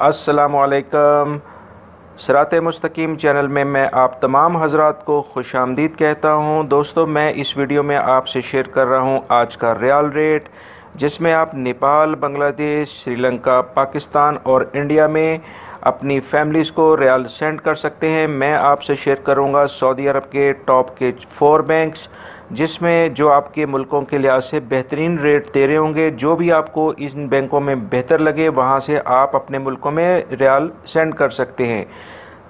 अस्सलामुअलैकुम। सिरात मुस्तकीम चैनल में मैं आप तमाम हजरात को खुशामदीद कहता हूं। दोस्तों, मैं इस वीडियो में आपसे शेयर कर रहा हूं आज का रियाल रेट, जिसमें आप नेपाल, बांग्लादेश, श्रीलंका, पाकिस्तान और इंडिया में अपनी फैमिलीज़ को रियाल सेंड कर सकते हैं। मैं आपसे शेयर करूंगा सऊदी अरब के टॉप के 4 बैंक्स, जिसमें जो आपके मुल्कों के लिहाज से बेहतरीन रेट दे रहे होंगे। जो भी आपको इन बैंकों में बेहतर लगे वहाँ से आप अपने मुल्कों में रियाल सेंड कर सकते हैं।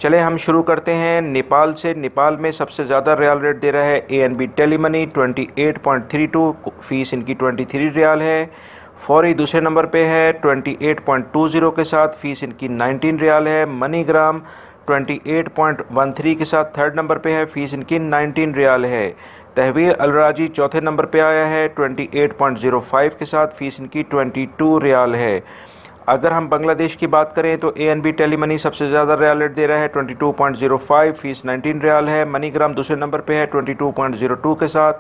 चले हम शुरू करते हैं नेपाल से। नेपाल में सबसे ज़्यादा रियाल रेट दे रहा है ANB टेलीमनी 28.32, फ़ीस इनकी 23 रियाल है। फौरी दूसरे नंबर पे है 28.20 के साथ, फ़ीस इनकी 19 रियाल है। मनीग्राम 28.13 के साथ थर्ड नंबर पे है, फ़ीस इनकी 19 रियाल है। तहवील अलराजी चौथे नंबर पे आया है 28.05 के साथ, फ़ीस इनकी 22 रियाल है। अगर हम बांग्लादेश की बात करें तो ANB टेलीमनी सबसे ज़्यादा रियाल रेट दे रहा है 22.05, फ़ीस 19 रियाल है। मनीग्राम दूसरे नंबर पे है 22.02 के साथ,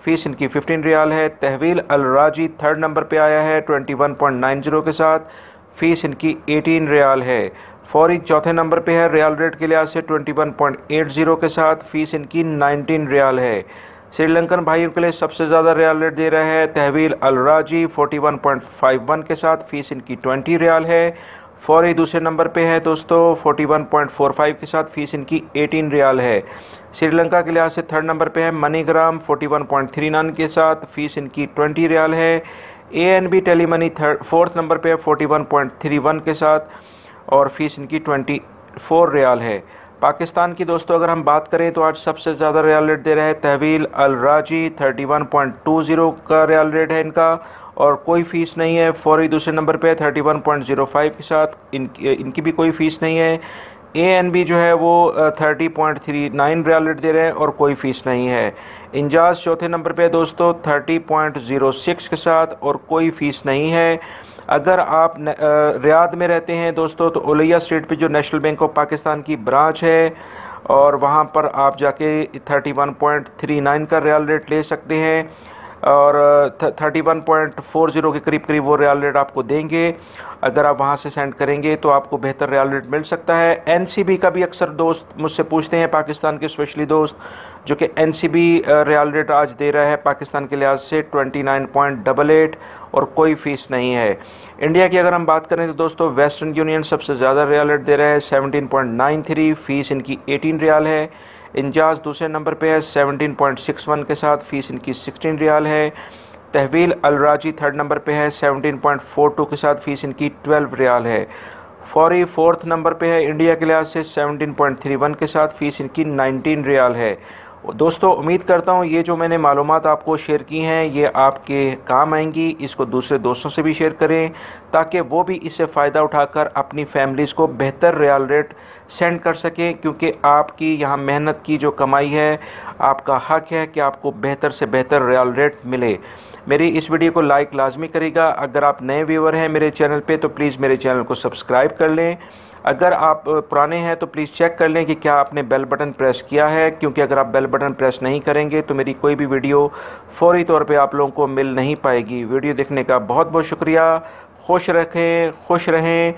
फ़ीस इनकी 15 रियाल है। तहवील अलराजी थर्ड नंबर पे आया है 21.90 के साथ, फ़ीस इनकी 18 रियाल है। फौरी चौथे नंबर पे है रियाल रेट के लिहाज से 21.80 के साथ, फ़ीस इनकी 19 रियाल है। श्रीलंकन भाइयों के लिए सबसे ज़्यादा रियाल रेट दे रहा है तहवील अलराजी 41.51 के साथ, फ़ीस इनकी 20 रियाल है। फौरी दूसरे नंबर पे है दोस्तों 41.45 के साथ, फ़ीस इनकी 18 रियाल है। श्रीलंका के लिहाज से थर्ड नंबर पे है मनीग्राम 41.39 के साथ, फ़ीस इनकी 20 रियाल है। ANB टेलीमनी फोर्थ नंबर पे है 41.31 के साथ और फ़ीस इनकी 24 रियाल है। पाकिस्तान की दोस्तों अगर हम बात करें तो आज सबसे ज़्यादा रियाल रेट दे रहे हैं तहवील अलराजी 31.20 का रियाल रेट है इनका और कोई फ़ीस नहीं है। फौरी दूसरे नंबर पे है 31.05 के साथ, इनकी भी कोई फ़ीस नहीं है। ANB जो है वो 30.39 रियाल रेट दे रहे हैं और कोई फ़ीस नहीं है। इंजाज चौथे नंबर पे है दोस्तों 30.06 के साथ और कोई फ़ीस नहीं है। अगर आप रियाद में रहते हैं दोस्तों तो ओलिया स्ट्रीट पे जो नेशनल बैंक ऑफ पाकिस्तान की ब्रांच है और वहाँ पर आप जाके 31.39 का रियाल रेट ले सकते हैं और 31.40 के करीब करीब वो रियाल रेट आपको देंगे। अगर आप वहाँ से सेंड करेंगे तो आपको बेहतर रियाल रेट मिल सकता है। NCB का भी अक्सर दोस्त मुझसे पूछते हैं, पाकिस्तान के स्पेशली दोस्त, जो कि NCB रियाल रेट आज दे रहा है पाकिस्तान के लिहाज से 29.88 और कोई फ़ीस नहीं है। इंडिया की अगर हम बात करें तो दोस्तों वेस्टर्न यूनियन सबसे ज़्यादा रियाल रेट दे रहा है 17.93, फ़ीस इनकी 18 रियाल है। इंजाज दूसरे नंबर पे है 17.61 के साथ, फ़ीस इनकी 16 रियाल है। तहवील अलराजी थर्ड नंबर पे है 17.42 के साथ, फ़ीस इनकी 12 रियाल है। फौरी फोर्थ नंबर पे है इंडिया के लिहाज से 17.31 के साथ, फ़ीस इनकी 19 रियाल है। दोस्तों उम्मीद करता हूँ ये जो मैंने मालूमात आपको शेयर की हैं ये आपके काम आएंगी। इसको दूसरे दोस्तों से भी शेयर करें ताकि वो भी इससे फ़ायदा उठाकर अपनी फैमिलीज़ को बेहतर रियाल रेट सेंड कर सकें, क्योंकि आपकी यहाँ मेहनत की जो कमाई है आपका हक है कि आपको बेहतर से बेहतर रियाल रेट मिले। मेरी इस वीडियो को लाइक लाजमी करेगा। अगर आप नए व्यूअर हैं मेरे चैनल पे तो प्लीज़ मेरे चैनल को सब्सक्राइब कर लें। अगर आप पुराने हैं तो प्लीज़ चेक कर लें कि क्या आपने बेल बटन प्रेस किया है, क्योंकि अगर आप बेल बटन प्रेस नहीं करेंगे तो मेरी कोई भी वीडियो फौरी तौर पे आप लोगों को मिल नहीं पाएगी। वीडियो देखने का बहुत बहुत शुक्रिया। खुश रहें।